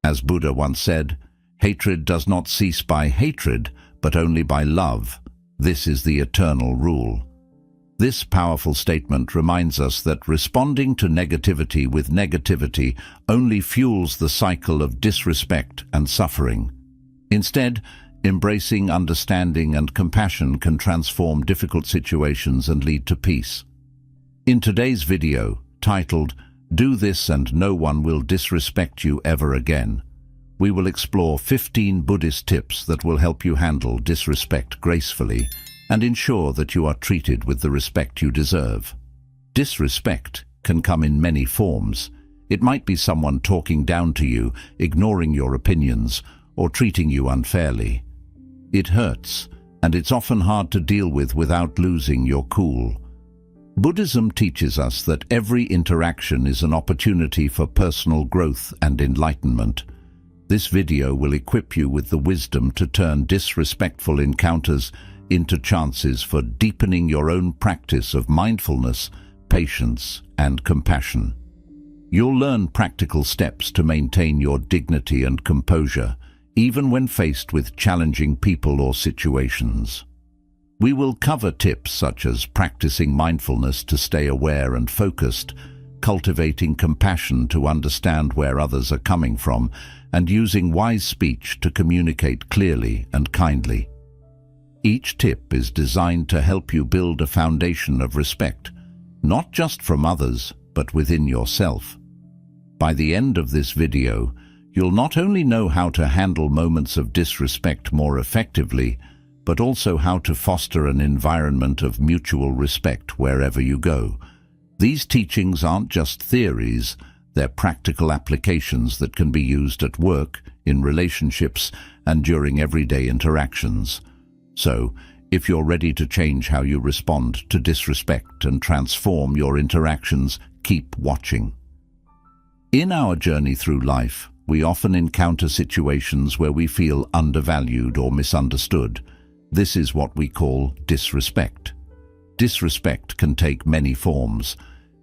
As Buddha once said, hatred does not cease by hatred, but only by love. This is the eternal rule. This powerful statement reminds us that responding to negativity with negativity only fuels the cycle of disrespect and suffering. Instead, embracing understanding and compassion can transform difficult situations and lead to peace. In today's video, titled, "Do This and No One Will Disrespect You Ever Again," we will explore 15 Buddhist tips that will help you handle disrespect gracefully and ensure that you are treated with the respect you deserve. Disrespect can come in many forms. It might be someone talking down to you, ignoring your opinions, or treating you unfairly. It hurts, and it's often hard to deal with without losing your cool. Buddhism teaches us that every interaction is an opportunity for personal growth and enlightenment. This video will equip you with the wisdom to turn disrespectful encounters into chances for deepening your own practice of mindfulness, patience, and compassion. You'll learn practical steps to maintain your dignity and composure, even when faced with challenging people or situations. We will cover tips such as practicing mindfulness to stay aware and focused, cultivating compassion to understand where others are coming from, and using wise speech to communicate clearly and kindly. Each tip is designed to help you build a foundation of respect, not just from others, but within yourself. By the end of this video, you'll not only know how to handle moments of disrespect more effectively, but also how to foster an environment of mutual respect wherever you go. These teachings aren't just theories, they're practical applications that can be used at work, in relationships, and during everyday interactions. So, if you're ready to change how you respond to disrespect and transform your interactions, keep watching. In our journey through life, we often encounter situations where we feel undervalued or misunderstood. This is what we call disrespect. Disrespect can take many forms.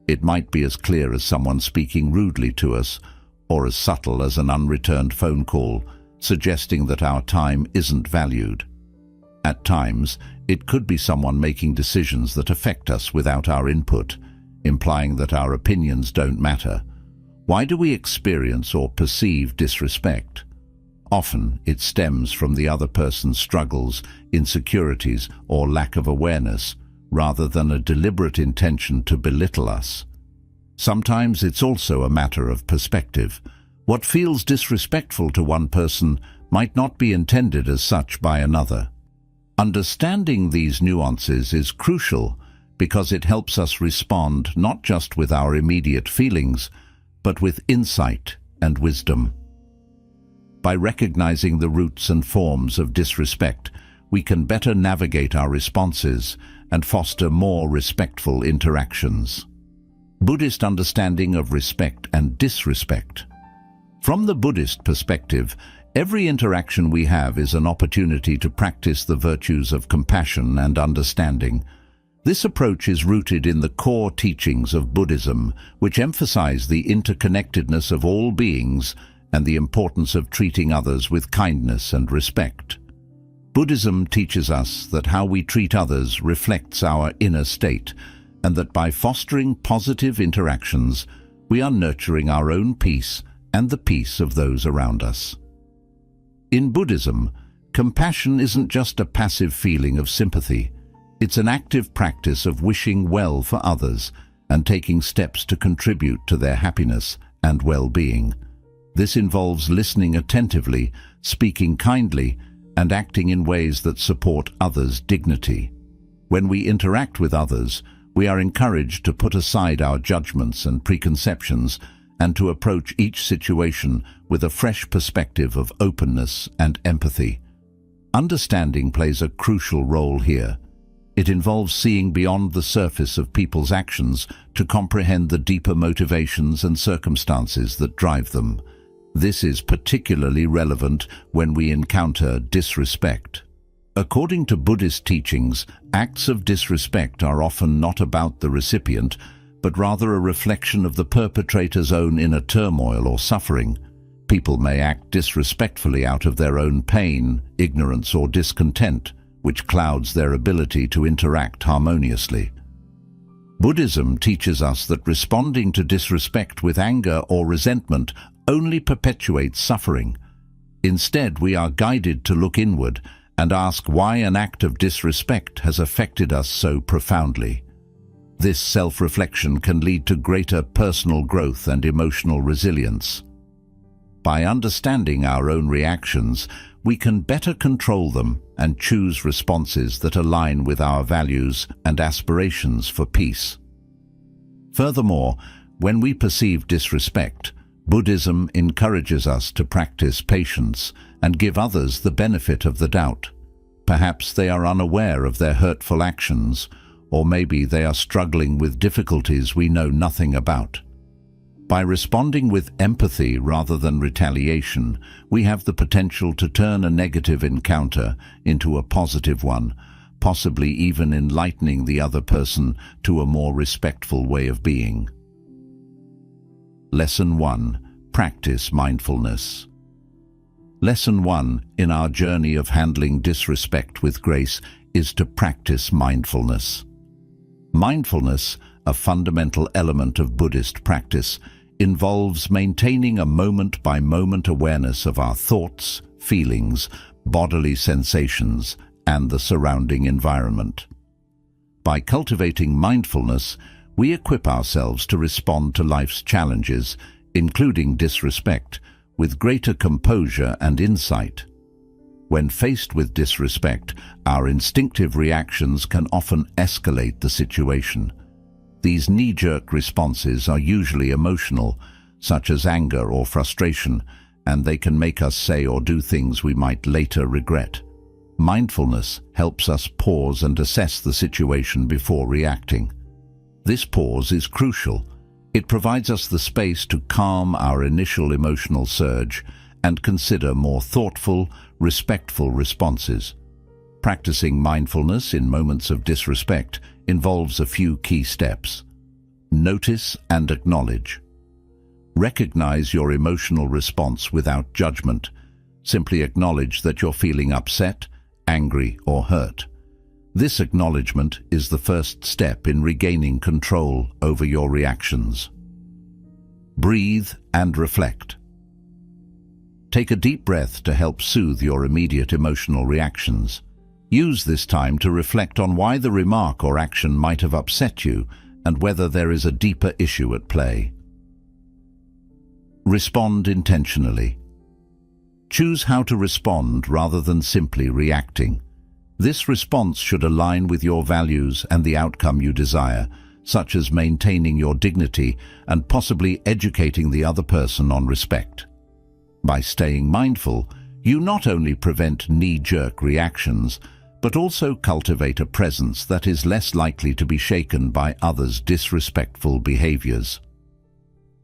It might be as clear as someone speaking rudely to us, or as subtle as an unreturned phone call, suggesting that our time isn't valued. At times, it could be someone making decisions that affect us without our input, implying that our opinions don't matter. Why do we experience or perceive disrespect? Often, it stems from the other person's struggles, insecurities, or lack of awareness, rather than a deliberate intention to belittle us. Sometimes it's also a matter of perspective. What feels disrespectful to one person might not be intended as such by another. Understanding these nuances is crucial because it helps us respond not just with our immediate feelings, but with insight and wisdom. By recognizing the roots and forms of disrespect, we can better navigate our responses and foster more respectful interactions. Buddhist understanding of respect and disrespect. From the Buddhist perspective, every interaction we have is an opportunity to practice the virtues of compassion and understanding. This approach is rooted in the core teachings of Buddhism, which emphasize the interconnectedness of all beings and the importance of treating others with kindness and respect. Buddhism teaches us that how we treat others reflects our inner state, and that by fostering positive interactions, we are nurturing our own peace and the peace of those around us. In Buddhism, compassion isn't just a passive feeling of sympathy. It's an active practice of wishing well for others and taking steps to contribute to their happiness and well-being. This involves listening attentively, speaking kindly, and acting in ways that support others' dignity. When we interact with others, we are encouraged to put aside our judgments and preconceptions and to approach each situation with a fresh perspective of openness and empathy. Understanding plays a crucial role here. It involves seeing beyond the surface of people's actions to comprehend the deeper motivations and circumstances that drive them. This is particularly relevant when we encounter disrespect. According to Buddhist teachings, acts of disrespect are often not about the recipient, but rather a reflection of the perpetrator's own inner turmoil or suffering. People may act disrespectfully out of their own pain, ignorance, or discontent, which clouds their ability to interact harmoniously. Buddhism teaches us that responding to disrespect with anger or resentment only perpetuates suffering. Instead, we are guided to look inward and ask why an act of disrespect has affected us so profoundly. This self-reflection can lead to greater personal growth and emotional resilience. By understanding our own reactions, we can better control them and choose responses that align with our values and aspirations for peace. Furthermore, when we perceive disrespect, Buddhism encourages us to practice patience and give others the benefit of the doubt. Perhaps they are unaware of their hurtful actions, or maybe they are struggling with difficulties we know nothing about. By responding with empathy rather than retaliation, we have the potential to turn a negative encounter into a positive one, possibly even enlightening the other person to a more respectful way of being. Lesson 1. Practice mindfulness. Lesson 1 in our journey of handling disrespect with grace is to practice mindfulness. Mindfulness, a fundamental element of Buddhist practice, involves maintaining a moment-by-moment awareness of our thoughts, feelings, bodily sensations, and the surrounding environment. By cultivating mindfulness, we equip ourselves to respond to life's challenges, including disrespect, with greater composure and insight. When faced with disrespect, our instinctive reactions can often escalate the situation. These knee-jerk responses are usually emotional, such as anger or frustration, and they can make us say or do things we might later regret. Mindfulness helps us pause and assess the situation before reacting. This pause is crucial. It provides us the space to calm our initial emotional surge and consider more thoughtful, respectful responses. Practicing mindfulness in moments of disrespect involves a few key steps. Notice and acknowledge. Recognize your emotional response without judgment. Simply acknowledge that you're feeling upset, angry, or hurt. This acknowledgement is the first step in regaining control over your reactions. Breathe and reflect. Take a deep breath to help soothe your immediate emotional reactions. Use this time to reflect on why the remark or action might have upset you and whether there is a deeper issue at play. Respond intentionally. Choose how to respond rather than simply reacting. This response should align with your values and the outcome you desire, such as maintaining your dignity and possibly educating the other person on respect. By staying mindful, you not only prevent knee-jerk reactions, but also cultivate a presence that is less likely to be shaken by others' disrespectful behaviors.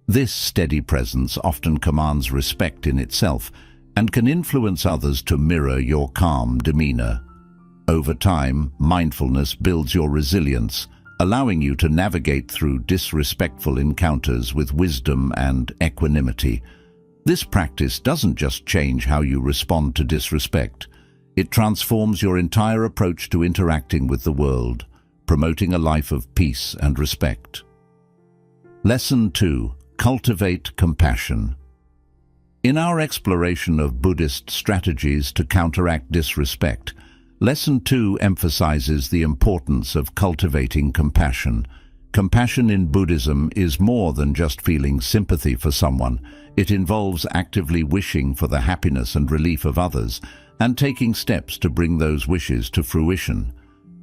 This steady presence often commands respect in itself and can influence others to mirror your calm demeanor. Over time, mindfulness builds your resilience, allowing you to navigate through disrespectful encounters with wisdom and equanimity. This practice doesn't just change how you respond to disrespect. It transforms your entire approach to interacting with the world, promoting a life of peace and respect. Lesson 2. Cultivate compassion. In our exploration of Buddhist strategies to counteract disrespect, Lesson 2 emphasizes the importance of cultivating compassion. Compassion in Buddhism is more than just feeling sympathy for someone. It involves actively wishing for the happiness and relief of others and taking steps to bring those wishes to fruition.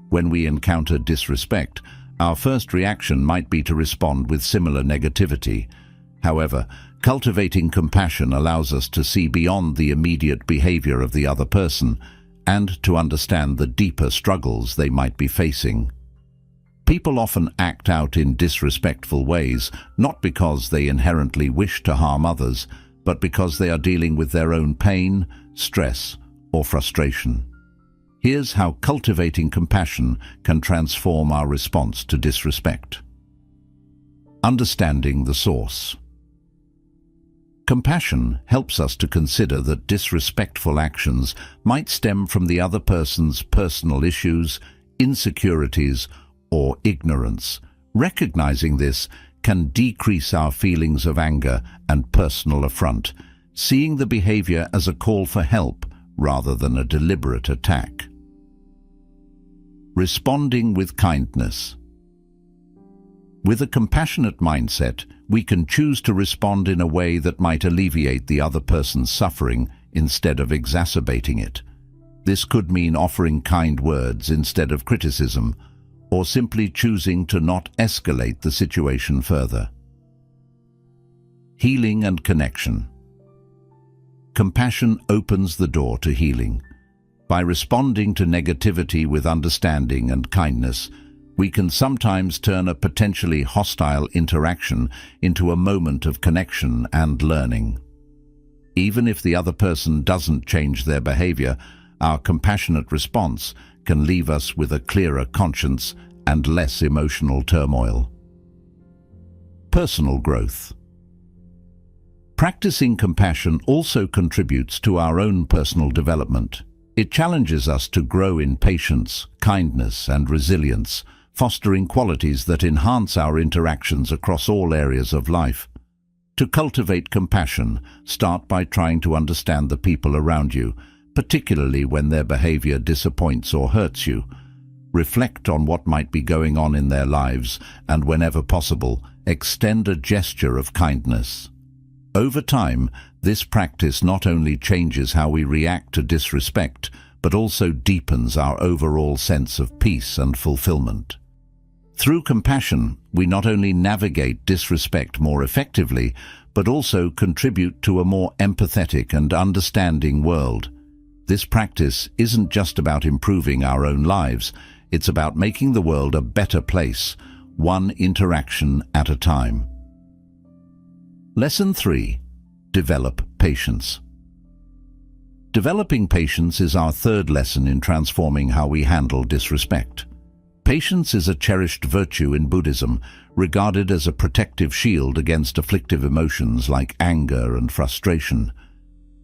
When we encounter disrespect, our first reaction might be to respond with similar negativity. However, cultivating compassion allows us to see beyond the immediate behavior of the other person and to understand the deeper struggles they might be facing. People often act out in disrespectful ways, not because they inherently wish to harm others, but because they are dealing with their own pain, stress, or frustration. Here's how cultivating compassion can transform our response to disrespect. Understanding the source. Compassion helps us to consider that disrespectful actions might stem from the other person's personal issues, insecurities, or ignorance. Recognizing this can decrease our feelings of anger and personal affront, seeing the behavior as a call for help rather than a deliberate attack. Responding with kindness. With a compassionate mindset, we can choose to respond in a way that might alleviate the other person's suffering instead of exacerbating it. This could mean offering kind words instead of criticism, or simply choosing to not escalate the situation further. Healing and connection. Compassion opens the door to healing. By responding to negativity with understanding and kindness, we can sometimes turn a potentially hostile interaction into a moment of connection and learning. Even if the other person doesn't change their behavior, our compassionate response can leave us with a clearer conscience and less emotional turmoil. Personal growth. Practicing compassion also contributes to our own personal development. It challenges us to grow in patience, kindness, and resilience, fostering qualities that enhance our interactions across all areas of life. To cultivate compassion, start by trying to understand the people around you, particularly when their behavior disappoints or hurts you. Reflect on what might be going on in their lives, and whenever possible, extend a gesture of kindness. Over time, this practice not only changes how we react to disrespect, but also deepens our overall sense of peace and fulfillment. Through compassion, we not only navigate disrespect more effectively, but also contribute to a more empathetic and understanding world. This practice isn't just about improving our own lives, it's about making the world a better place, one interaction at a time. Lesson 3. Develop patience. Developing patience is our third lesson in transforming how we handle disrespect. Patience is a cherished virtue in Buddhism, regarded as a protective shield against afflictive emotions like anger and frustration.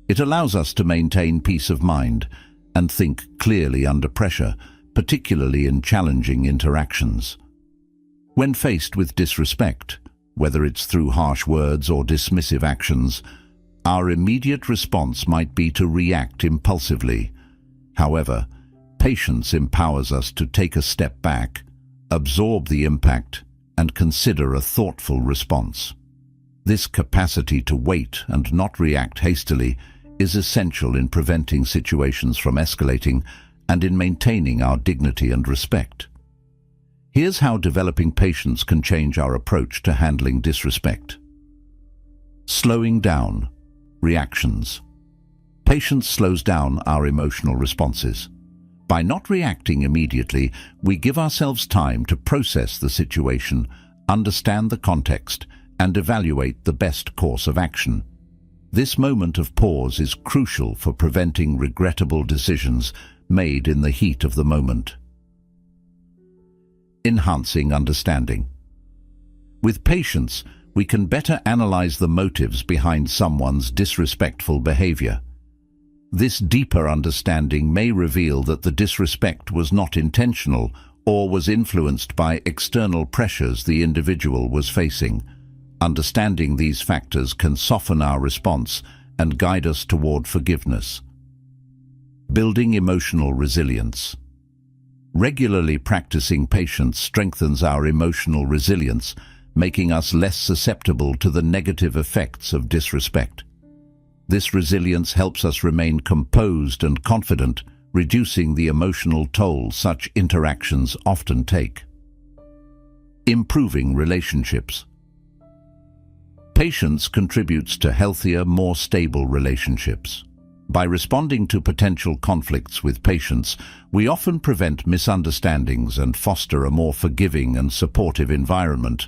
It allows us to maintain peace of mind and think clearly under pressure, particularly in challenging interactions. When faced with disrespect, whether it's through harsh words or dismissive actions, our immediate response might be to react impulsively. However, patience empowers us to take a step back, absorb the impact, and consider a thoughtful response. This capacity to wait and not react hastily is essential in preventing situations from escalating and in maintaining our dignity and respect. Here's how developing patience can change our approach to handling disrespect. Slowing down. Reactions. Patience slows down our emotional responses. By not reacting immediately, we give ourselves time to process the situation, understand the context, and evaluate the best course of action. This moment of pause is crucial for preventing regrettable decisions made in the heat of the moment. Enhancing understanding. With patience, we can better analyze the motives behind someone's disrespectful behavior. This deeper understanding may reveal that the disrespect was not intentional or was influenced by external pressures the individual was facing. Understanding these factors can soften our response and guide us toward forgiveness. Building emotional resilience. Regularly practicing patience strengthens our emotional resilience, making us less susceptible to the negative effects of disrespect. This resilience helps us remain composed and confident, reducing the emotional toll such interactions often take. Improving relationships. Patience contributes to healthier, more stable relationships. By responding to potential conflicts with patience, we often prevent misunderstandings and foster a more forgiving and supportive environment.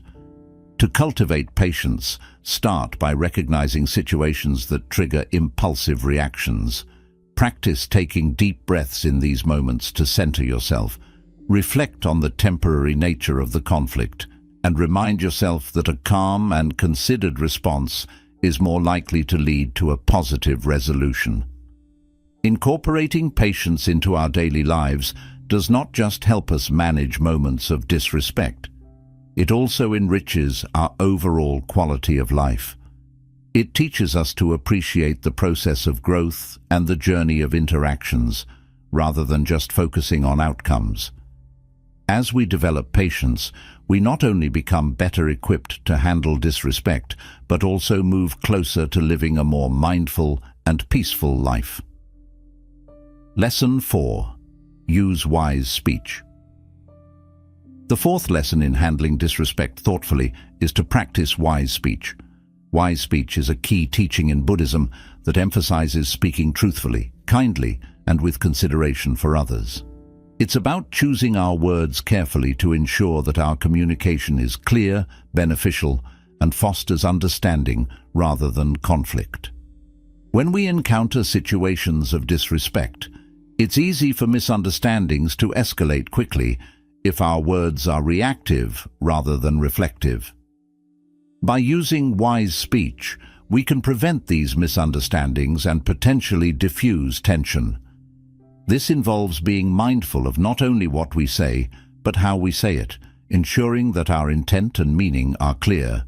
To cultivate patience, start by recognizing situations that trigger impulsive reactions. Practice taking deep breaths in these moments to center yourself. Reflect on the temporary nature of the conflict and remind yourself that a calm and considered response is more likely to lead to a positive resolution. Incorporating patience into our daily lives does not just help us manage moments of disrespect. It also enriches our overall quality of life. It teaches us to appreciate the process of growth and the journey of interactions, rather than just focusing on outcomes. As we develop patience, we not only become better equipped to handle disrespect, but also move closer to living a more mindful and peaceful life. Lesson 4. Use wise speech. The fourth lesson in handling disrespect thoughtfully is to practice wise speech. Wise speech is a key teaching in Buddhism that emphasizes speaking truthfully, kindly, and with consideration for others. It's about choosing our words carefully to ensure that our communication is clear, beneficial, and fosters understanding rather than conflict. When we encounter situations of disrespect, it's easy for misunderstandings to escalate quickly if our words are reactive rather than reflective. By using wise speech, we can prevent these misunderstandings and potentially diffuse tension. This involves being mindful of not only what we say, but how we say it, ensuring that our intent and meaning are clear.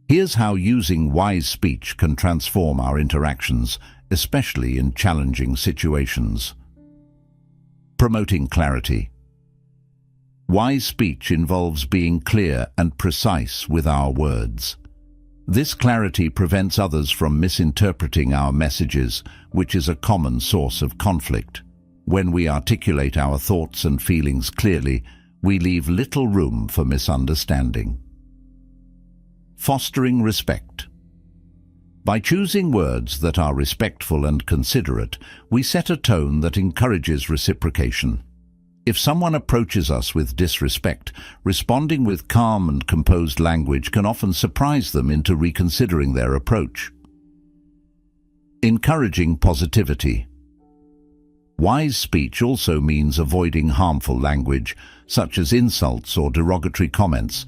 Here's how using wise speech can transform our interactions, especially in challenging situations. Promoting clarity. Wise speech involves being clear and precise with our words. This clarity prevents others from misinterpreting our messages, which is a common source of conflict. When we articulate our thoughts and feelings clearly, we leave little room for misunderstanding. Fostering respect. By choosing words that are respectful and considerate, we set a tone that encourages reciprocation. If someone approaches us with disrespect, responding with calm and composed language can often surprise them into reconsidering their approach. Encouraging positivity. Wise speech also means avoiding harmful language, such as insults or derogatory comments,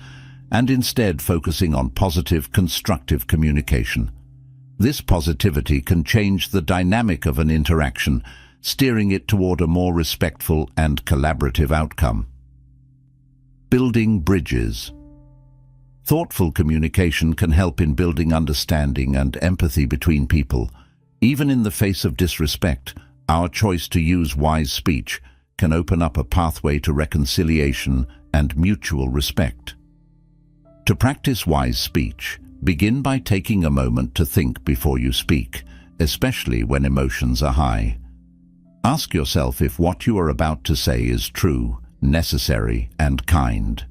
and instead focusing on positive, constructive communication. This positivity can change the dynamic of an interaction, steering it toward a more respectful and collaborative outcome. Building bridges. Thoughtful communication can help in building understanding and empathy between people. Even in the face of disrespect, our choice to use wise speech can open up a pathway to reconciliation and mutual respect. To practice wise speech, begin by taking a moment to think before you speak, especially when emotions are high. Ask yourself if what you are about to say is true, necessary, and kind.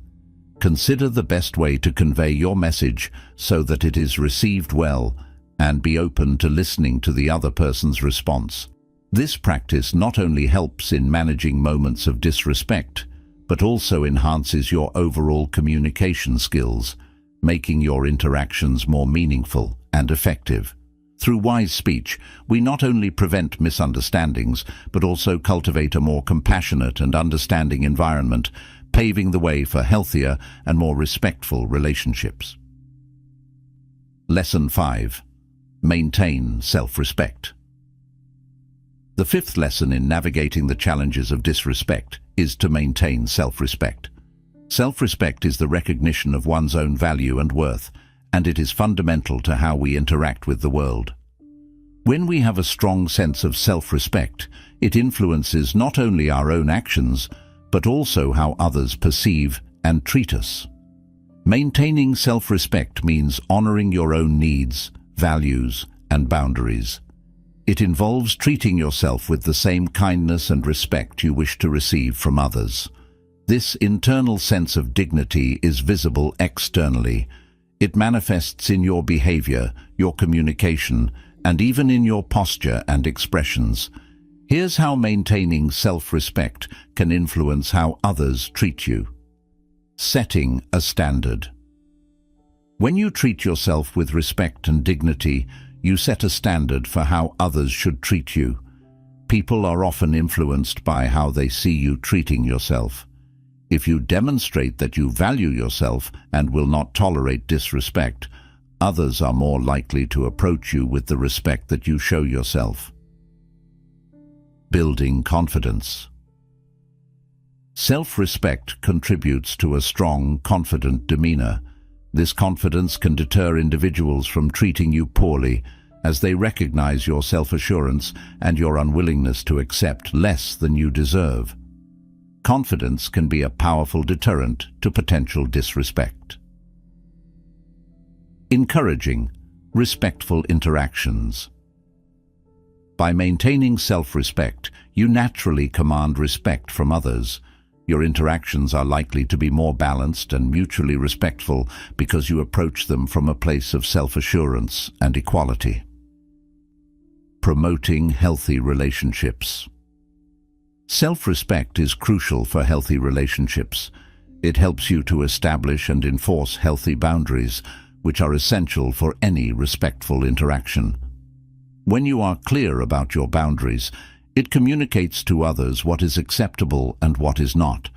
Consider the best way to convey your message so that it is received well, and be open to listening to the other person's response. This practice not only helps in managing moments of disrespect, but also enhances your overall communication skills, making your interactions more meaningful and effective. Through wise speech, we not only prevent misunderstandings, but also cultivate a more compassionate and understanding environment, paving the way for healthier and more respectful relationships. Lesson 5. Maintain self-respect. The fifth lesson in navigating the challenges of disrespect is to maintain self-respect. Self-respect is the recognition of one's own value and worth, and it is fundamental to how we interact with the world. When we have a strong sense of self-respect, it influences not only our own actions, but also how others perceive and treat us. Maintaining self-respect means honoring your own needs, values, and boundaries. It involves treating yourself with the same kindness and respect you wish to receive from others. This internal sense of dignity is visible externally. It manifests in your behavior, your communication, and even in your posture and expressions. Here's how maintaining self-respect can influence how others treat you. Setting a standard. When you treat yourself with respect and dignity, you set a standard for how others should treat you. People are often influenced by how they see you treating yourself. If you demonstrate that you value yourself and will not tolerate disrespect, others are more likely to approach you with the respect that you show yourself. Building confidence. Self-respect contributes to a strong, confident demeanor. This confidence can deter individuals from treating you poorly, as they recognize your self-assurance and your unwillingness to accept less than you deserve. Confidence can be a powerful deterrent to potential disrespect. Encouraging respectful interactions. By maintaining self-respect, you naturally command respect from others. Your interactions are likely to be more balanced and mutually respectful because you approach them from a place of self-assurance and equality. Promoting healthy relationships. Self-respect is crucial for healthy relationships. It helps you to establish and enforce healthy boundaries, which are essential for any respectful interaction. When you are clear about your boundaries, it communicates to others what is acceptable and what is not,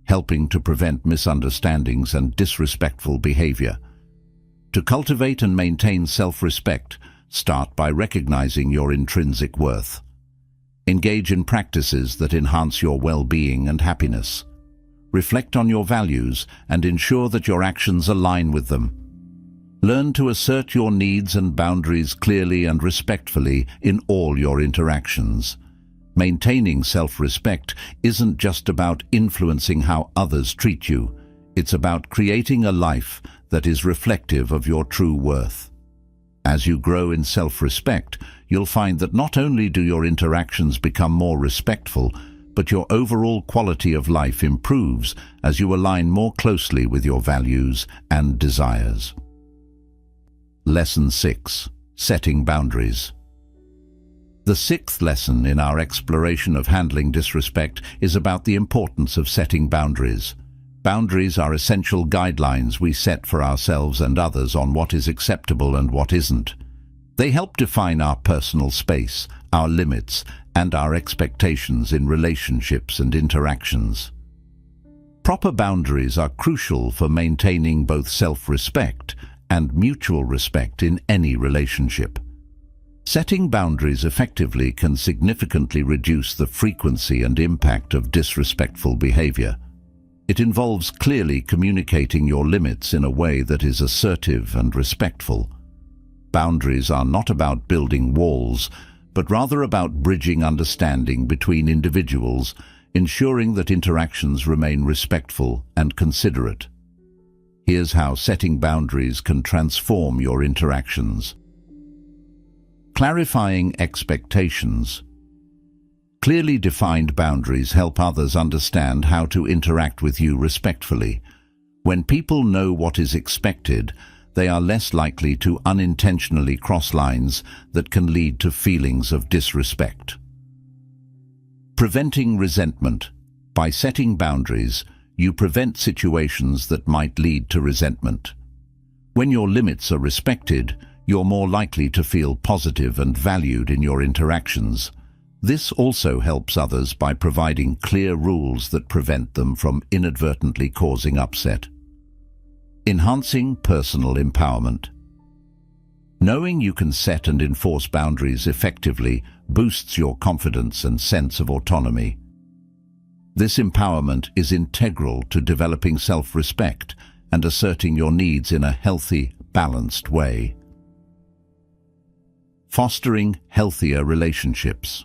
helping to prevent misunderstandings and disrespectful behavior. To cultivate and maintain self-respect, start by recognizing your intrinsic worth. Engage in practices that enhance your well-being and happiness. Reflect on your values and ensure that your actions align with them. Learn to assert your needs and boundaries clearly and respectfully in all your interactions. Maintaining self-respect isn't just about influencing how others treat you. It's about creating a life that is reflective of your true worth. As you grow in self-respect, you'll find that not only do your interactions become more respectful, but your overall quality of life improves as you align more closely with your values and desires. Lesson 6. Setting boundaries. The sixth lesson in our exploration of handling disrespect is about the importance of setting boundaries. Boundaries are essential guidelines we set for ourselves and others on what is acceptable and what isn't. They help define our personal space, our limits, and our expectations in relationships and interactions. Proper boundaries are crucial for maintaining both self-respect and mutual respect in any relationship. Setting boundaries effectively can significantly reduce the frequency and impact of disrespectful behavior. It involves clearly communicating your limits in a way that is assertive and respectful. Boundaries are not about building walls, but rather about bridging understanding between individuals, ensuring that interactions remain respectful and considerate. Here's how setting boundaries can transform your interactions. Clarifying expectations. Clearly defined boundaries help others understand how to interact with you respectfully. When people know what is expected, they are less likely to unintentionally cross lines that can lead to feelings of disrespect. Preventing resentment. By setting boundaries, you prevent situations that might lead to resentment. When your limits are respected, you're more likely to feel positive and valued in your interactions. This also helps others by providing clear rules that prevent them from inadvertently causing upset. Enhancing personal empowerment. Knowing you can set and enforce boundaries effectively boosts your confidence and sense of autonomy. This empowerment is integral to developing self-respect and asserting your needs in a healthy, balanced way. Fostering healthier relationships.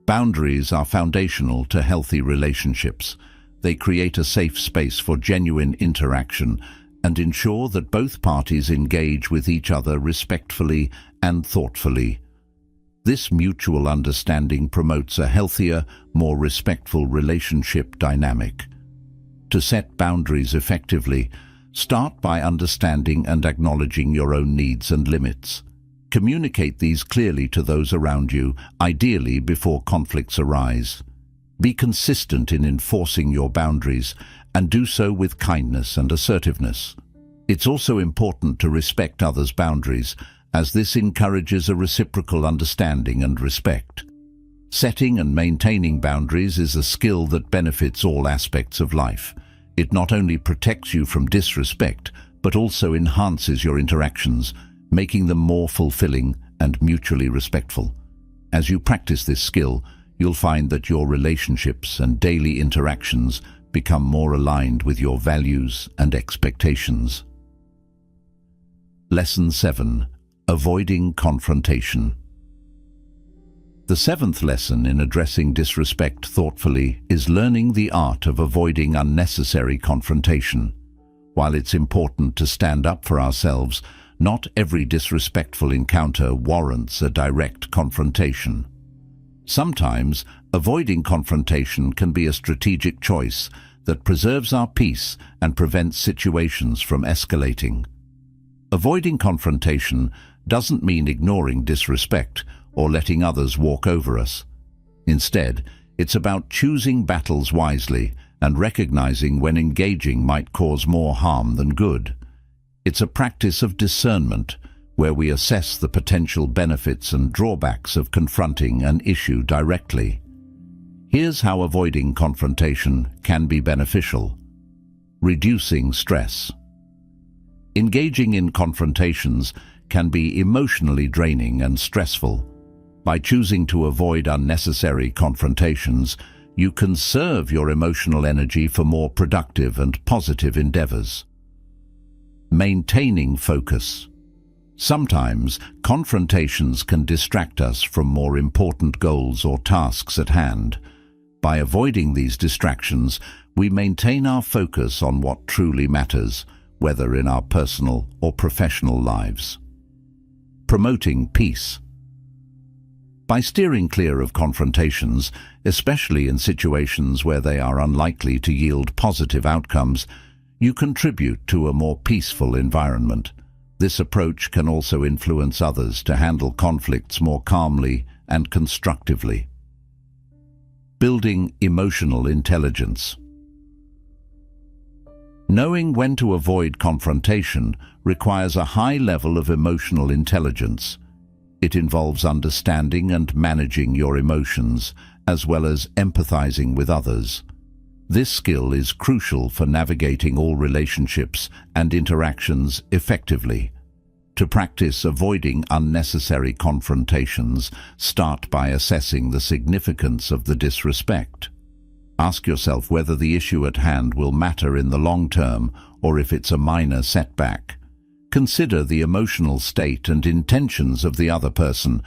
Boundaries are foundational to healthy relationships. They create a safe space for genuine interaction and ensure that both parties engage with each other respectfully and thoughtfully. This mutual understanding promotes a healthier, more respectful relationship dynamic. To set boundaries effectively, start by understanding and acknowledging your own needs and limits. Communicate these clearly to those around you, ideally before conflicts arise. Be consistent in enforcing your boundaries and do so with kindness and assertiveness. It's also important to respect others' boundaries, as this encourages a reciprocal understanding and respect. Setting and maintaining boundaries is a skill that benefits all aspects of life. It not only protects you from disrespect, but also enhances your interactions, making them more fulfilling and mutually respectful. As you practice this skill, you'll find that your relationships and daily interactions become more aligned with your values and expectations. Lesson 7. Avoiding confrontation. The seventh lesson in addressing disrespect thoughtfully is learning the art of avoiding unnecessary confrontation. While it's important to stand up for ourselves, not every disrespectful encounter warrants a direct confrontation. Sometimes, avoiding confrontation can be a strategic choice that preserves our peace and prevents situations from escalating. Avoiding confrontation doesn't mean ignoring disrespect or letting others walk over us. Instead, it's about choosing battles wisely and recognizing when engaging might cause more harm than good. It's a practice of discernment where we assess the potential benefits and drawbacks of confronting an issue directly. Here's how avoiding confrontation can be beneficial. Reducing stress. Engaging in confrontations can be emotionally draining and stressful. By choosing to avoid unnecessary confrontations, you conserve your emotional energy for more productive and positive endeavors. Maintaining focus. Sometimes, confrontations can distract us from more important goals or tasks at hand. By avoiding these distractions, we maintain our focus on what truly matters, whether in our personal or professional lives. Promoting peace. By steering clear of confrontations, especially in situations where they are unlikely to yield positive outcomes, you contribute to a more peaceful environment. This approach can also influence others to handle conflicts more calmly and constructively. Building emotional intelligence. Knowing when to avoid confrontation requires a high level of emotional intelligence. It involves understanding and managing your emotions, as well as empathizing with others. This skill is crucial for navigating all relationships and interactions effectively. To practice avoiding unnecessary confrontations, start by assessing the significance of the disrespect. Ask yourself whether the issue at hand will matter in the long term or if it's a minor setback. Consider the emotional state and intentions of the other person.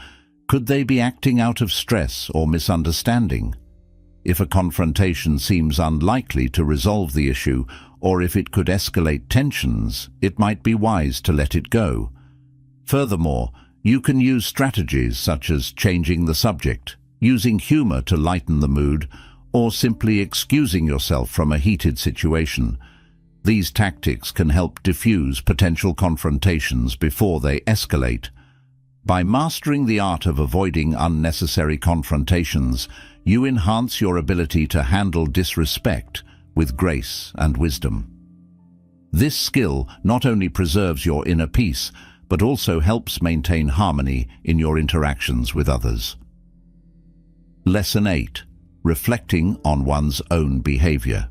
Could they be acting out of stress or misunderstanding? If a confrontation seems unlikely to resolve the issue, or if it could escalate tensions, it might be wise to let it go. Furthermore, you can use strategies such as changing the subject, using humor to lighten the mood, or simply excusing yourself from a heated situation. These tactics can help diffuse potential confrontations before they escalate. By mastering the art of avoiding unnecessary confrontations, you enhance your ability to handle disrespect with grace and wisdom. This skill not only preserves your inner peace, but also helps maintain harmony in your interactions with others. Lesson 8. Reflecting on one's own behavior.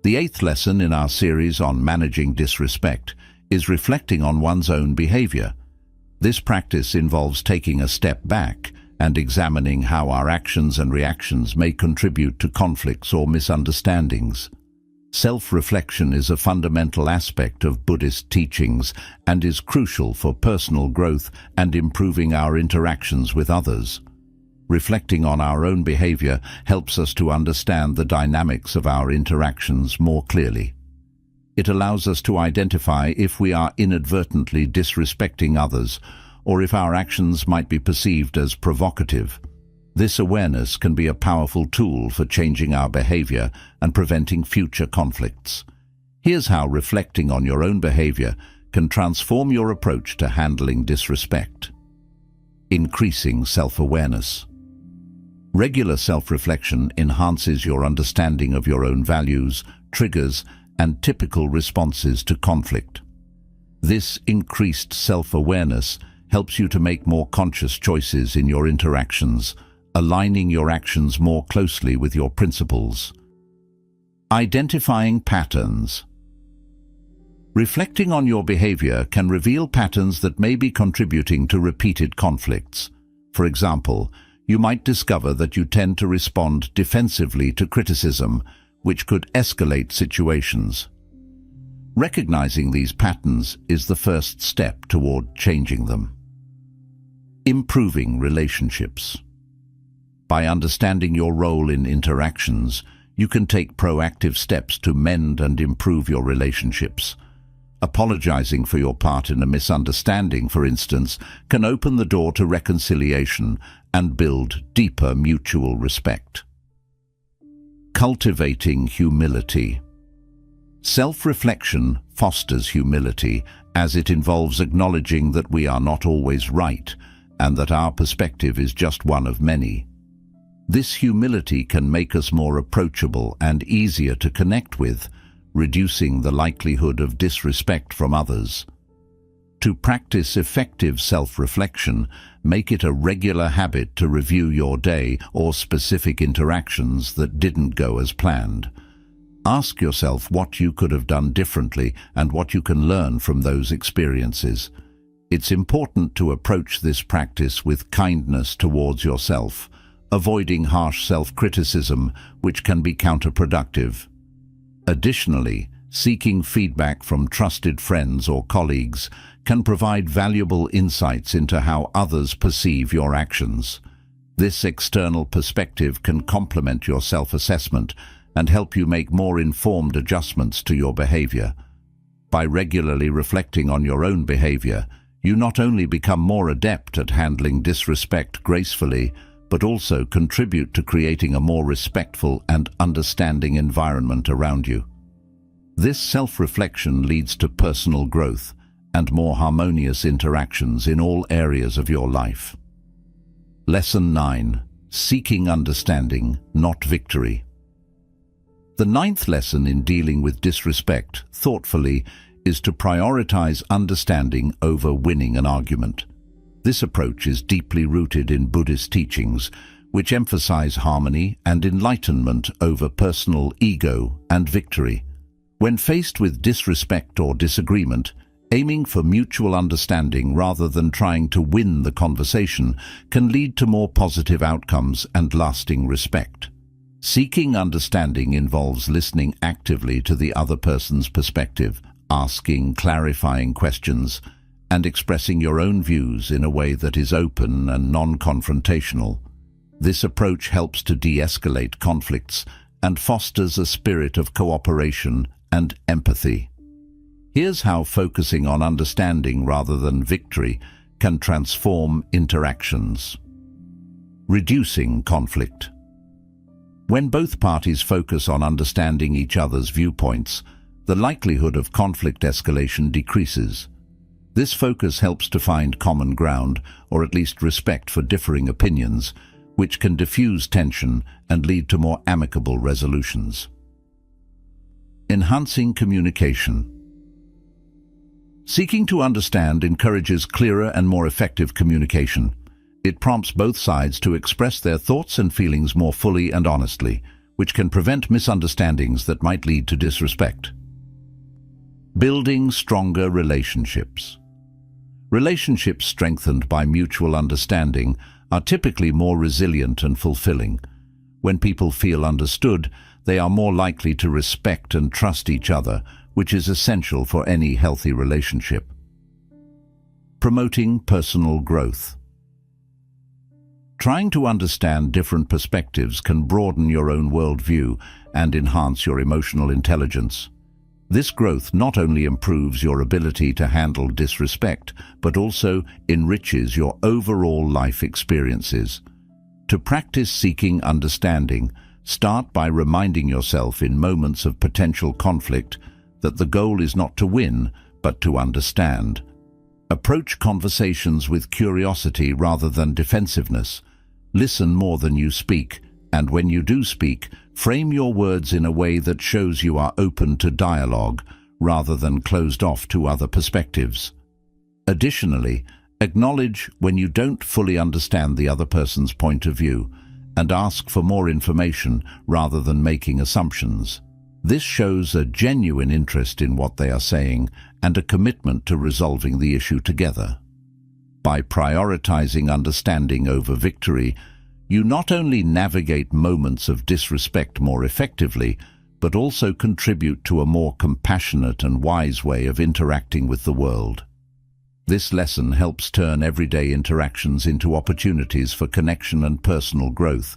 The eighth lesson in our series on managing disrespect is reflecting on one's own behavior. This practice involves taking a step back and examining how our actions and reactions may contribute to conflicts or misunderstandings. Self-reflection is a fundamental aspect of Buddhist teachings and is crucial for personal growth and improving our interactions with others. Reflecting on our own behavior helps us to understand the dynamics of our interactions more clearly. It allows us to identify if we are inadvertently disrespecting others or if our actions might be perceived as provocative. This awareness can be a powerful tool for changing our behavior and preventing future conflicts. Here's how reflecting on your own behavior can transform your approach to handling disrespect. Increasing self-awareness. Regular self-reflection enhances your understanding of your own values, triggers, and typical responses to conflict. This increased self-awareness helps you to make more conscious choices in your interactions, aligning your actions more closely with your principles. Identifying patterns. Reflecting on your behavior can reveal patterns that may be contributing to repeated conflicts. For example, you might discover that you tend to respond defensively to criticism, which could escalate situations. Recognizing these patterns is the first step toward changing them. Improving relationships. By understanding your role in interactions, you can take proactive steps to mend and improve your relationships. Apologizing for your part in a misunderstanding, for instance, can open the door to reconciliation and build deeper mutual respect. Cultivating humility. Self-reflection fosters humility, as it involves acknowledging that we are not always right and that our perspective is just one of many. This humility can make us more approachable and easier to connect with, reducing the likelihood of disrespect from others. To practice effective self-reflection, make it a regular habit to review your day or specific interactions that didn't go as planned. Ask yourself what you could have done differently and what you can learn from those experiences. It's important to approach this practice with kindness towards yourself, avoiding harsh self-criticism, which can be counterproductive. Additionally, seeking feedback from trusted friends or colleagues can provide valuable insights into how others perceive your actions. This external perspective can complement your self-assessment and help you make more informed adjustments to your behavior. By regularly reflecting on your own behavior, you not only become more adept at handling disrespect gracefully, but also contribute to creating a more respectful and understanding environment around you. This self-reflection leads to personal growth and more harmonious interactions in all areas of your life. Lesson 9. Seeking understanding, not victory. The 9th lesson in dealing with disrespect thoughtfully is to prioritize understanding over winning an argument. This approach is deeply rooted in Buddhist teachings, which emphasize harmony and enlightenment over personal ego and victory. When faced with disrespect or disagreement, aiming for mutual understanding rather than trying to win the conversation can lead to more positive outcomes and lasting respect. Seeking understanding involves listening actively to the other person's perspective, asking clarifying questions, and expressing your own views in a way that is open and non-confrontational. This approach helps to de-escalate conflicts and fosters a spirit of cooperation and empathy. Here's how focusing on understanding rather than victory can transform interactions. Reducing conflict. When both parties focus on understanding each other's viewpoints, the likelihood of conflict escalation decreases. This focus helps to find common ground, or at least respect for differing opinions, which can diffuse tension and lead to more amicable resolutions. Enhancing communication. Seeking to understand encourages clearer and more effective communication. It prompts both sides to express their thoughts and feelings more fully and honestly, which can prevent misunderstandings that might lead to disrespect. Building stronger relationships. Relationships strengthened by mutual understanding are typically more resilient and fulfilling. When people feel understood, they are more likely to respect and trust each other, which is essential for any healthy relationship. Promoting personal growth. Trying to understand different perspectives can broaden your own worldview and enhance your emotional intelligence. This growth not only improves your ability to handle disrespect, but also enriches your overall life experiences. To practice seeking understanding, start by reminding yourself in moments of potential conflict that the goal is not to win, but to understand. Approach conversations with curiosity rather than defensiveness. Listen more than you speak, and when you do speak, frame your words in a way that shows you are open to dialogue rather than closed off to other perspectives. Additionally, acknowledge when you don't fully understand the other person's point of view and ask for more information rather than making assumptions. This shows a genuine interest in what they are saying and a commitment to resolving the issue together. By prioritizing understanding over victory, you not only navigate moments of disrespect more effectively, but also contribute to a more compassionate and wise way of interacting with the world. This lesson helps turn everyday interactions into opportunities for connection and personal growth,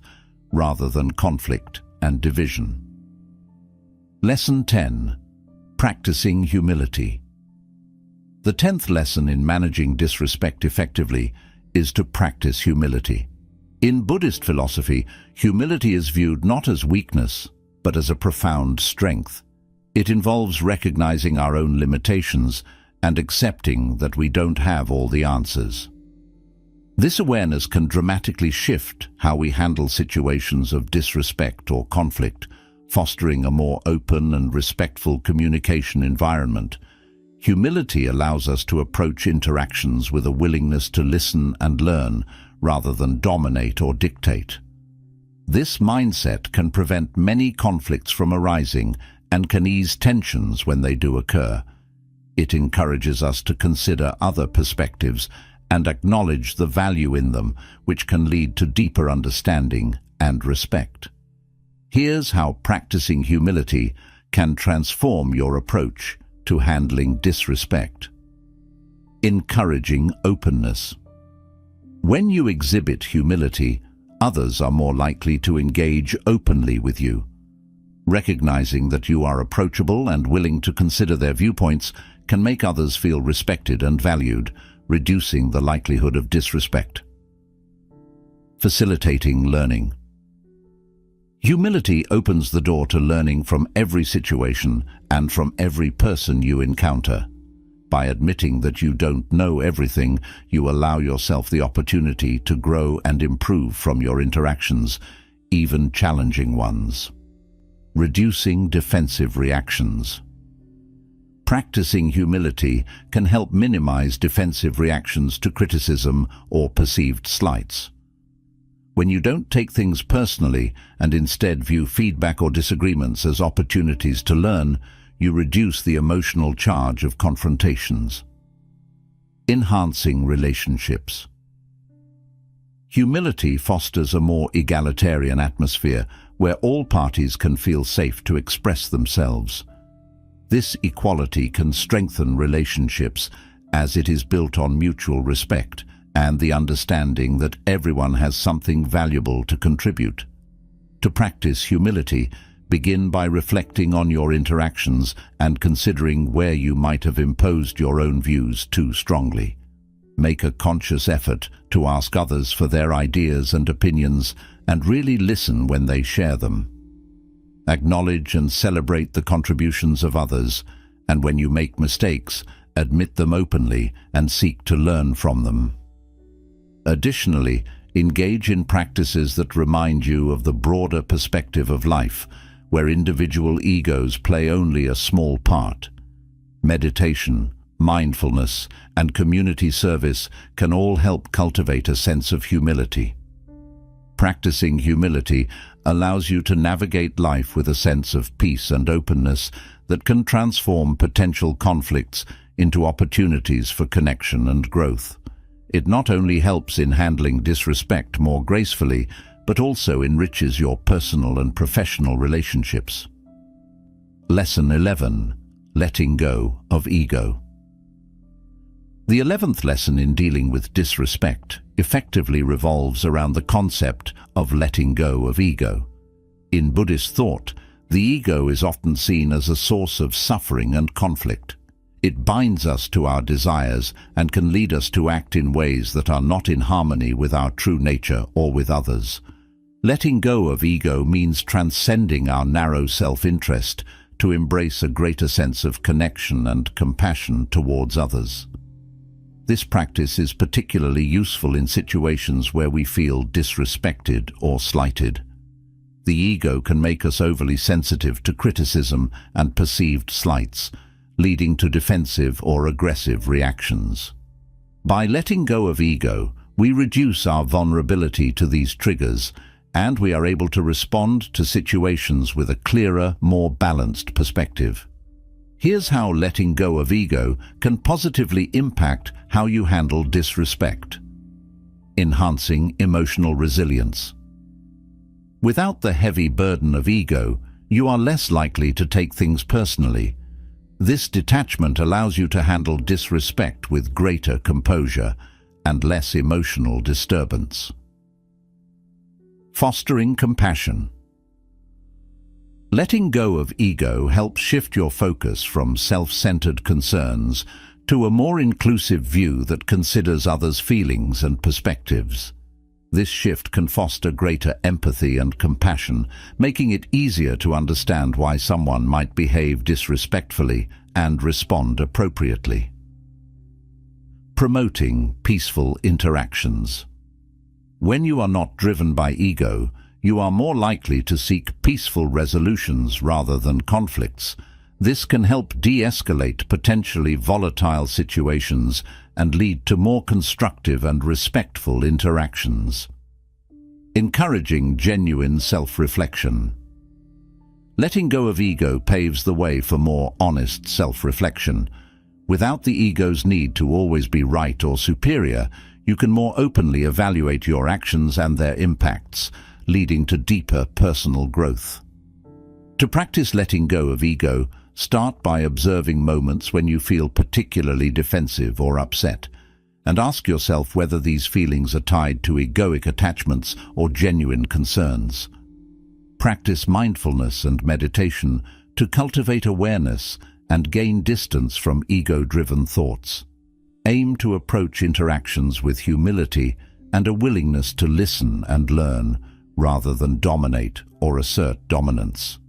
rather than conflict and division. Lesson 10. Practicing humility. The 10th lesson in managing disrespect effectively is to practice humility. In Buddhist philosophy, humility is viewed not as weakness, but as a profound strength. It involves recognizing our own limitations and accepting that we don't have all the answers. This awareness can dramatically shift how we handle situations of disrespect or conflict, fostering a more open and respectful communication environment. Humility allows us to approach interactions with a willingness to listen and learn, rather than dominate or dictate. This mindset can prevent many conflicts from arising and can ease tensions when they do occur. It encourages us to consider other perspectives and acknowledge the value in them, which can lead to deeper understanding and respect. Here's how practicing humility can transform your approach to handling disrespect. Encouraging openness. When you exhibit humility, others are more likely to engage openly with you. Recognizing that you are approachable and willing to consider their viewpoints can make others feel respected and valued, reducing the likelihood of disrespect. Facilitating learning. Humility opens the door to learning from every situation and from every person you encounter. By admitting that you don't know everything, you allow yourself the opportunity to grow and improve from your interactions, even challenging ones. Reducing defensive reactions. Practicing humility can help minimize defensive reactions to criticism or perceived slights. When you don't take things personally and instead view feedback or disagreements as opportunities to learn, you reduce the emotional charge of confrontations. Enhancing relationships. Humility fosters a more egalitarian atmosphere where all parties can feel safe to express themselves. This equality can strengthen relationships as it is built on mutual respect and the understanding that everyone has something valuable to contribute. To practice humility, begin by reflecting on your interactions and considering where you might have imposed your own views too strongly. Make a conscious effort to ask others for their ideas and opinions and really listen when they share them. Acknowledge and celebrate the contributions of others, and when you make mistakes, admit them openly and seek to learn from them. Additionally, engage in practices that remind you of the broader perspective of life, where individual egos play only a small part. Meditation, mindfulness, and community service can all help cultivate a sense of humility. Practicing humility allows you to navigate life with a sense of peace and openness that can transform potential conflicts into opportunities for connection and growth. It not only helps in handling disrespect more gracefully, but also enriches your personal and professional relationships. Lesson 11. Letting go of ego. The 11th lesson in dealing with disrespect effectively revolves around the concept of letting go of ego. In Buddhist thought, the ego is often seen as a source of suffering and conflict. It binds us to our desires and can lead us to act in ways that are not in harmony with our true nature or with others. Letting go of ego means transcending our narrow self-interest to embrace a greater sense of connection and compassion towards others. This practice is particularly useful in situations where we feel disrespected or slighted. The ego can make us overly sensitive to criticism and perceived slights, leading to defensive or aggressive reactions. By letting go of ego, we reduce our vulnerability to these triggers, and we are able to respond to situations with a clearer, more balanced perspective. Here's how letting go of ego can positively impact how you handle disrespect. Enhancing emotional resilience. Without the heavy burden of ego, you are less likely to take things personally. This detachment allows you to handle disrespect with greater composure and less emotional disturbance. Fostering compassion. Letting go of ego helps shift your focus from self-centered concerns to a more inclusive view that considers others' feelings and perspectives. This shift can foster greater empathy and compassion, making it easier to understand why someone might behave disrespectfully and respond appropriately. Promoting peaceful interactions. When you are not driven by ego, you are more likely to seek peaceful resolutions rather than conflicts. This can help de-escalate potentially volatile situations and lead to more constructive and respectful interactions. Encouraging genuine self-reflection. Letting go of ego paves the way for more honest self-reflection. Without the ego's need to always be right or superior, you can more openly evaluate your actions and their impacts, leading to deeper personal growth. To practice letting go of ego, start by observing moments when you feel particularly defensive or upset, and ask yourself whether these feelings are tied to egoic attachments or genuine concerns. Practice mindfulness and meditation to cultivate awareness and gain distance from ego-driven thoughts. Aim to approach interactions with humility and a willingness to listen and learn, rather than dominate or assert dominance.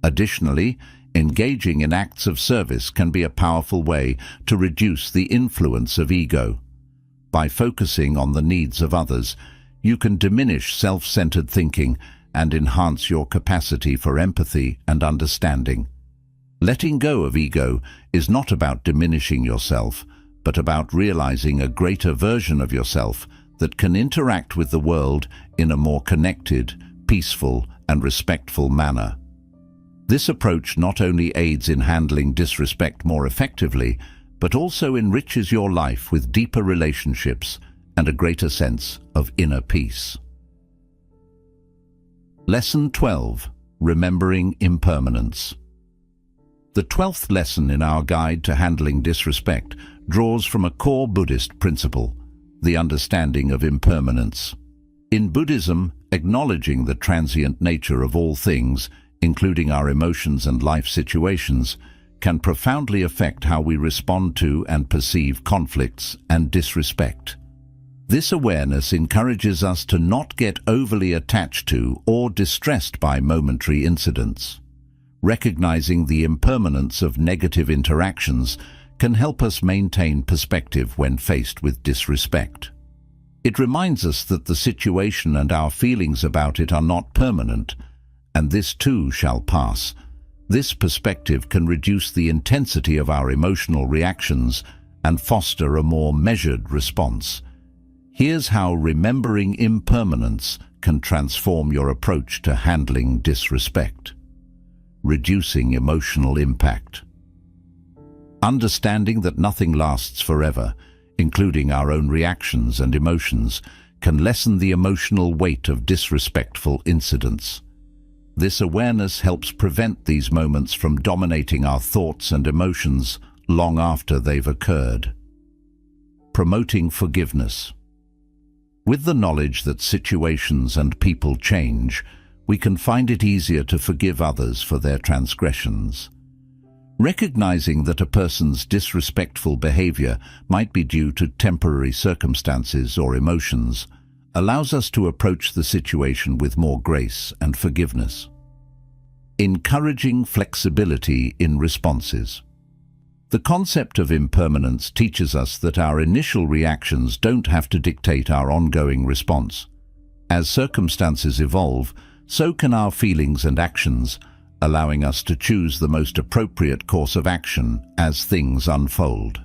Additionally, engaging in acts of service can be a powerful way to reduce the influence of ego. By focusing on the needs of others, you can diminish self-centered thinking and enhance your capacity for empathy and understanding. Letting go of ego is not about diminishing yourself, but about realizing a greater version of yourself that can interact with the world in a more connected, peaceful, and respectful manner. This approach not only aids in handling disrespect more effectively, but also enriches your life with deeper relationships and a greater sense of inner peace. Lesson 12. Remembering Impermanence. The 12th lesson in our guide to handling disrespect draws from a core Buddhist principle, the understanding of impermanence. In Buddhism, acknowledging the transient nature of all things, including our emotions and life situations, can profoundly affect how we respond to and perceive conflicts and disrespect. This awareness encourages us to not get overly attached to or distressed by momentary incidents. Recognizing the impermanence of negative interactions can help us maintain perspective when faced with disrespect. It reminds us that the situation and our feelings about it are not permanent, and this too shall pass. This perspective can reduce the intensity of our emotional reactions and foster a more measured response. Here's how remembering impermanence can transform your approach to handling disrespect. Reducing emotional impact. Understanding that nothing lasts forever, including our own reactions and emotions, can lessen the emotional weight of disrespectful incidents. This awareness helps prevent these moments from dominating our thoughts and emotions long after they've occurred. Promoting forgiveness. With the knowledge that situations and people change, we can find it easier to forgive others for their transgressions. Recognizing that a person's disrespectful behavior might be due to temporary circumstances or emotions allows us to approach the situation with more grace and forgiveness. Encouraging flexibility in responses. The concept of impermanence teaches us that our initial reactions don't have to dictate our ongoing response. As circumstances evolve, so can our feelings and actions, allowing us to choose the most appropriate course of action as things unfold.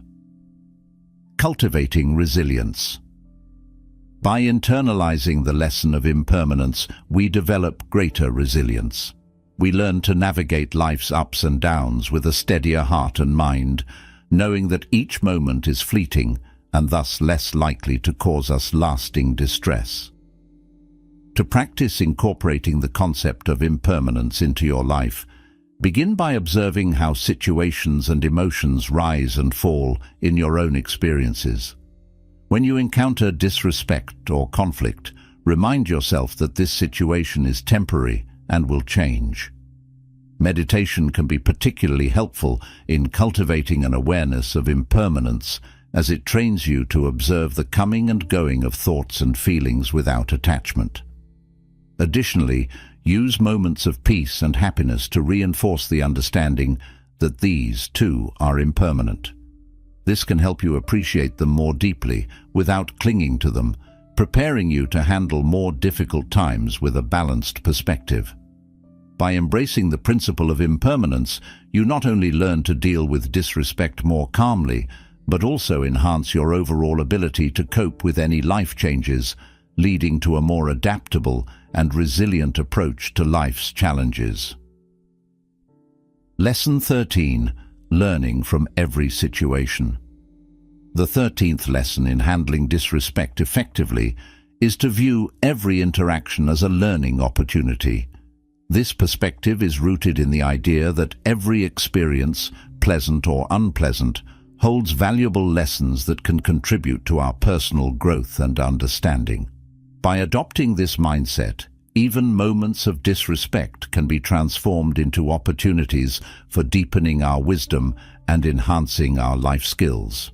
Cultivating resilience. By internalizing the lesson of impermanence, we develop greater resilience. We learn to navigate life's ups and downs with a steadier heart and mind, knowing that each moment is fleeting and thus less likely to cause us lasting distress. To practice incorporating the concept of impermanence into your life, begin by observing how situations and emotions rise and fall in your own experiences. When you encounter disrespect or conflict, remind yourself that this situation is temporary and will change. Meditation can be particularly helpful in cultivating an awareness of impermanence, as it trains you to observe the coming and going of thoughts and feelings without attachment. Additionally, use moments of peace and happiness to reinforce the understanding that these, too, are impermanent. This can help you appreciate them more deeply without clinging to them, preparing you to handle more difficult times with a balanced perspective. By embracing the principle of impermanence, you not only learn to deal with disrespect more calmly, but also enhance your overall ability to cope with any life changes, leading to a more adaptable and resilient approach to life's challenges. Lesson 13. Learning from every situation. The 13th lesson in handling disrespect effectively is to view every interaction as a learning opportunity. This perspective is rooted in the idea that every experience, pleasant or unpleasant, holds valuable lessons that can contribute to our personal growth and understanding. By adopting this mindset, even moments of disrespect can be transformed into opportunities for deepening our wisdom and enhancing our life skills.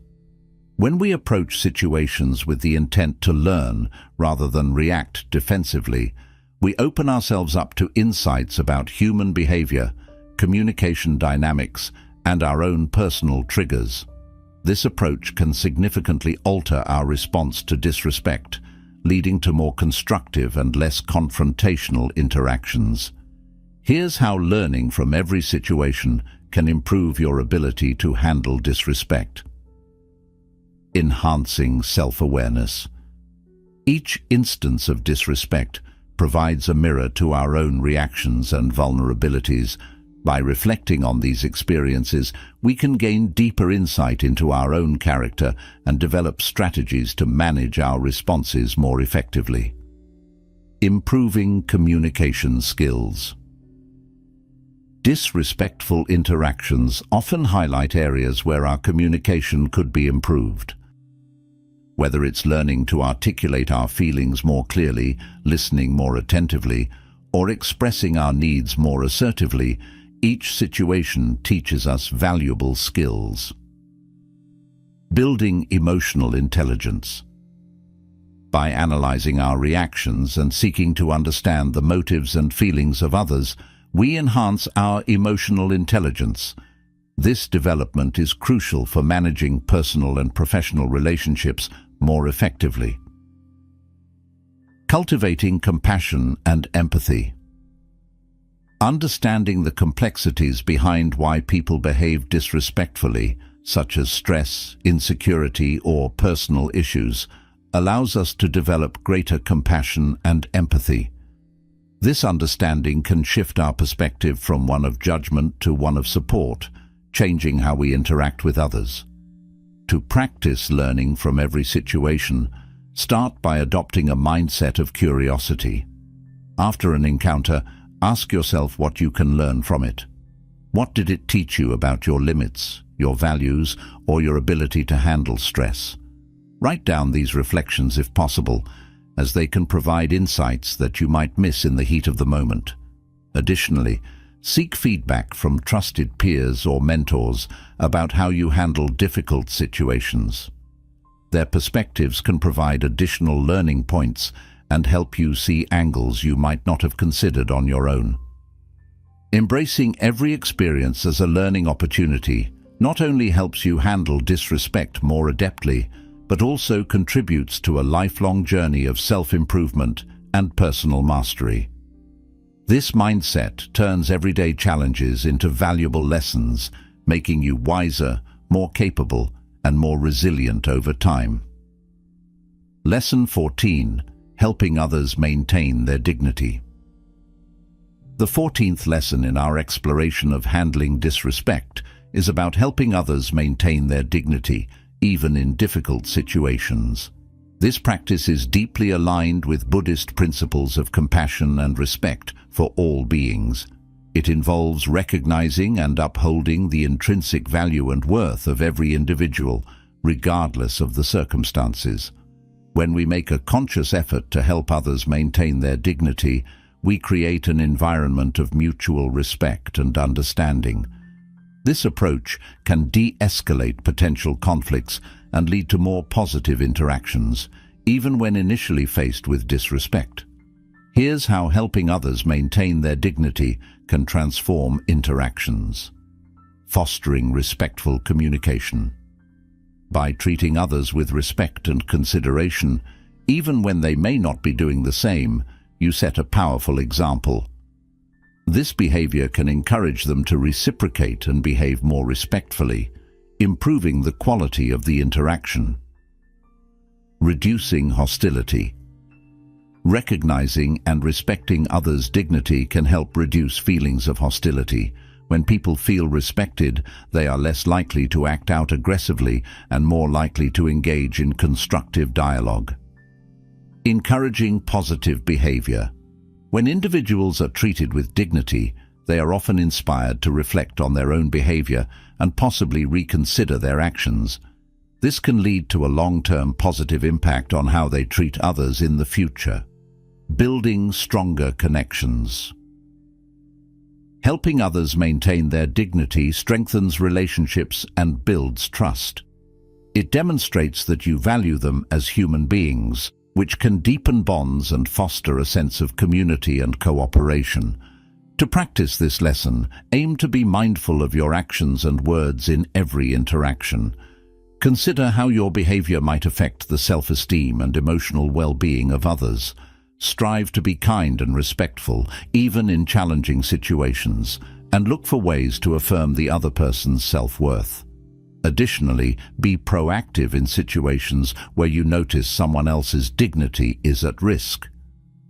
When we approach situations with the intent to learn rather than react defensively, we open ourselves up to insights about human behavior, communication dynamics, and our own personal triggers. This approach can significantly alter our response to disrespect, leading to more constructive and less confrontational interactions. Here's how learning from every situation can improve your ability to handle disrespect. Enhancing self-awareness. Each instance of disrespect provides a mirror to our own reactions and vulnerabilities. By reflecting on these experiences, we can gain deeper insight into our own character and develop strategies to manage our responses more effectively. Improving communication skills. Disrespectful interactions often highlight areas where our communication could be improved. Whether it's learning to articulate our feelings more clearly, listening more attentively, or expressing our needs more assertively, each situation teaches us valuable skills. Building emotional intelligence. By analyzing our reactions and seeking to understand the motives and feelings of others, we enhance our emotional intelligence. This development is crucial for managing personal and professional relationships more effectively. Cultivating compassion and empathy. Understanding the complexities behind why people behave disrespectfully, such as stress, insecurity, or personal issues, allows us to develop greater compassion and empathy. This understanding can shift our perspective from one of judgment to one of support, changing how we interact with others. To practice learning from every situation, start by adopting a mindset of curiosity. After an encounter, ask yourself what you can learn from it. What did it teach you about your limits, your values, or your ability to handle stress? Write down these reflections if possible, as they can provide insights that you might miss in the heat of the moment. Additionally, seek feedback from trusted peers or mentors about how you handle difficult situations. Their perspectives can provide additional learning points and help you see angles you might not have considered on your own. Embracing every experience as a learning opportunity not only helps you handle disrespect more adeptly, but also contributes to a lifelong journey of self-improvement and personal mastery. This mindset turns everyday challenges into valuable lessons, making you wiser, more capable, and more resilient over time. Lesson 14. Helping others maintain their dignity. The 14th lesson in our exploration of handling disrespect is about helping others maintain their dignity, even in difficult situations. This practice is deeply aligned with Buddhist principles of compassion and respect for all beings. It involves recognizing and upholding the intrinsic value and worth of every individual, regardless of the circumstances. When we make a conscious effort to help others maintain their dignity, we create an environment of mutual respect and understanding. This approach can de-escalate potential conflicts and lead to more positive interactions, even when initially faced with disrespect. Here's how helping others maintain their dignity can transform interactions. Fostering respectful communication. By treating others with respect and consideration, even when they may not be doing the same, you set a powerful example. This behavior can encourage them to reciprocate and behave more respectfully, improving the quality of the interaction. Reducing hostility. Recognizing and respecting others' dignity can help reduce feelings of hostility. When people feel respected, they are less likely to act out aggressively and more likely to engage in constructive dialogue. Encouraging positive behavior. When individuals are treated with dignity, they are often inspired to reflect on their own behavior and possibly reconsider their actions. This can lead to a long-term positive impact on how they treat others in the future. Building stronger connections. Helping others maintain their dignity strengthens relationships and builds trust. It demonstrates that you value them as human beings, which can deepen bonds and foster a sense of community and cooperation. To practice this lesson, aim to be mindful of your actions and words in every interaction. Consider how your behavior might affect the self-esteem and emotional well-being of others. Strive to be kind and respectful, even in challenging situations, and look for ways to affirm the other person's self-worth. Additionally, be proactive in situations where you notice someone else's dignity is at risk.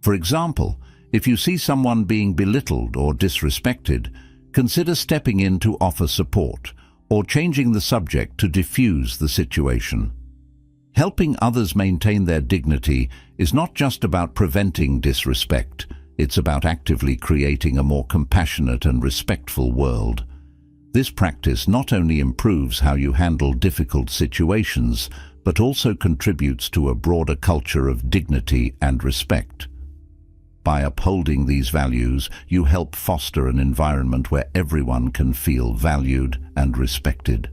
For example, if you see someone being belittled or disrespected, consider stepping in to offer support or changing the subject to diffuse the situation. Helping others maintain their dignity is not just about preventing disrespect, it's about actively creating a more compassionate and respectful world. This practice not only improves how you handle difficult situations, but also contributes to a broader culture of dignity and respect. By upholding these values, you help foster an environment where everyone can feel valued and respected.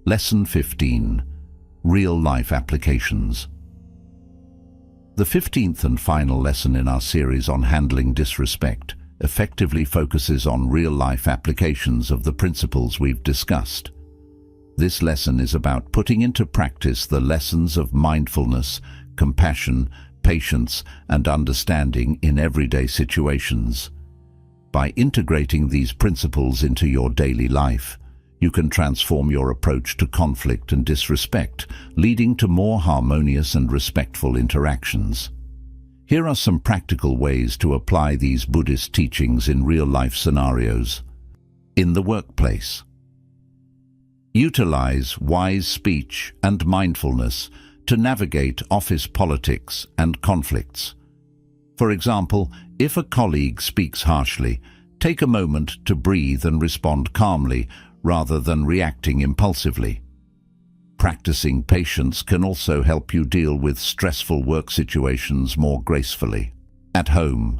Lesson 15. Real-life applications. The 15th and final lesson in our series on handling disrespect effectively focuses on real-life applications of the principles we've discussed. This lesson is about putting into practice the lessons of mindfulness, compassion, patience, and understanding in everyday situations. By integrating these principles into your daily life, you can transform your approach to conflict and disrespect, leading to more harmonious and respectful interactions. Here are some practical ways to apply these Buddhist teachings in real-life scenarios. In the workplace. Utilize wise speech and mindfulness to navigate office politics and conflicts. For example, if a colleague speaks harshly, take a moment to breathe and respond calmly rather than reacting impulsively. Practicing patience can also help you deal with stressful work situations more gracefully. At home.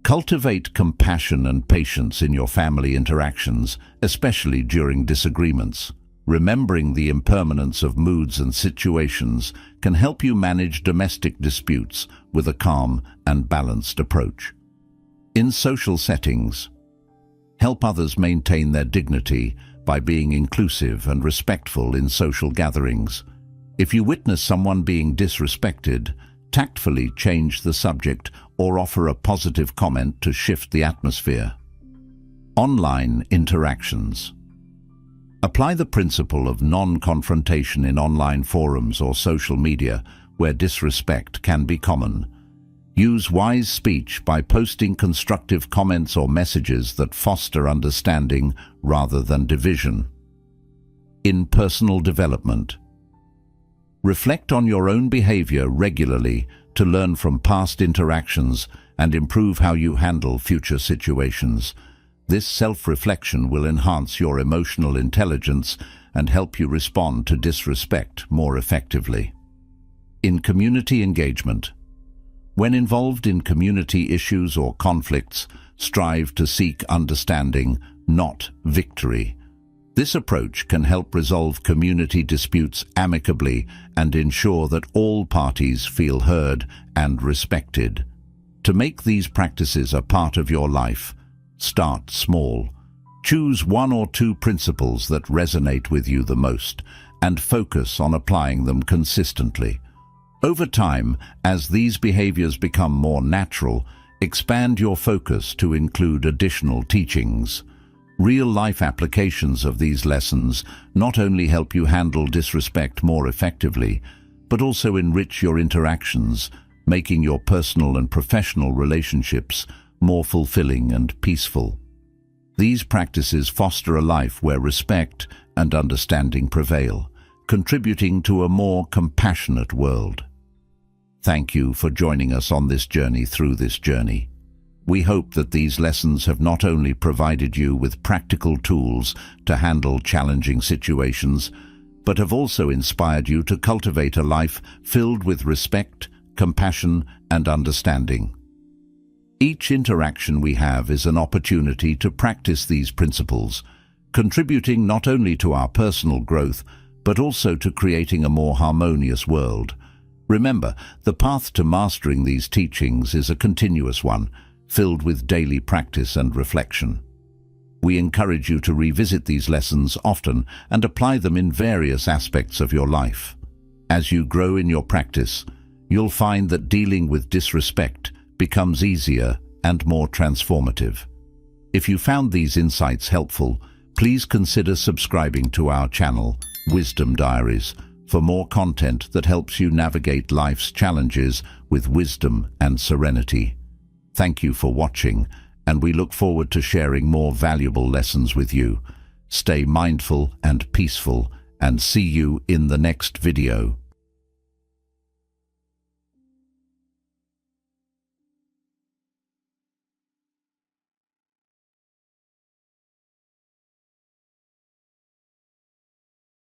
Cultivate compassion and patience in your family interactions, especially during disagreements. Remembering the impermanence of moods and situations can help you manage domestic disputes with a calm and balanced approach. In social settings. Help others maintain their dignity by being inclusive and respectful in social gatherings. If you witness someone being disrespected, tactfully change the subject or offer a positive comment to shift the atmosphere. Online interactions. Apply the principle of non-confrontation in online forums or social media where disrespect can be common. Use wise speech by posting constructive comments or messages that foster understanding rather than division. In personal development, reflect on your own behavior regularly to learn from past interactions and improve how you handle future situations. This self-reflection will enhance your emotional intelligence and help you respond to disrespect more effectively. In community engagement, when involved in community issues or conflicts, strive to seek understanding, not victory. This approach can help resolve community disputes amicably and ensure that all parties feel heard and respected. To make these practices a part of your life, start small. Choose one or two principles that resonate with you the most and focus on applying them consistently. Over time, as these behaviors become more natural, expand your focus to include additional teachings. Real-life applications of these lessons not only help you handle disrespect more effectively, but also enrich your interactions, making your personal and professional relationships more fulfilling and peaceful. These practices foster a life where respect and understanding prevail, contributing to a more compassionate world. Thank you for joining us on this journey through this journey. We hope that these lessons have not only provided you with practical tools to handle challenging situations, but have also inspired you to cultivate a life filled with respect, compassion, and understanding. Each interaction we have is an opportunity to practice these principles, contributing not only to our personal growth, but also to creating a more harmonious world. Remember, the path to mastering these teachings is a continuous one, filled with daily practice and reflection. We encourage you to revisit these lessons often and apply them in various aspects of your life. As you grow in your practice, you'll find that dealing with disrespect becomes easier and more transformative. If you found these insights helpful, please consider subscribing to our channel, Wisdom Diaries, for more content that helps you navigate life's challenges with wisdom and serenity. Thank you for watching, and we look forward to sharing more valuable lessons with you. Stay mindful and peaceful, and see you in the next video.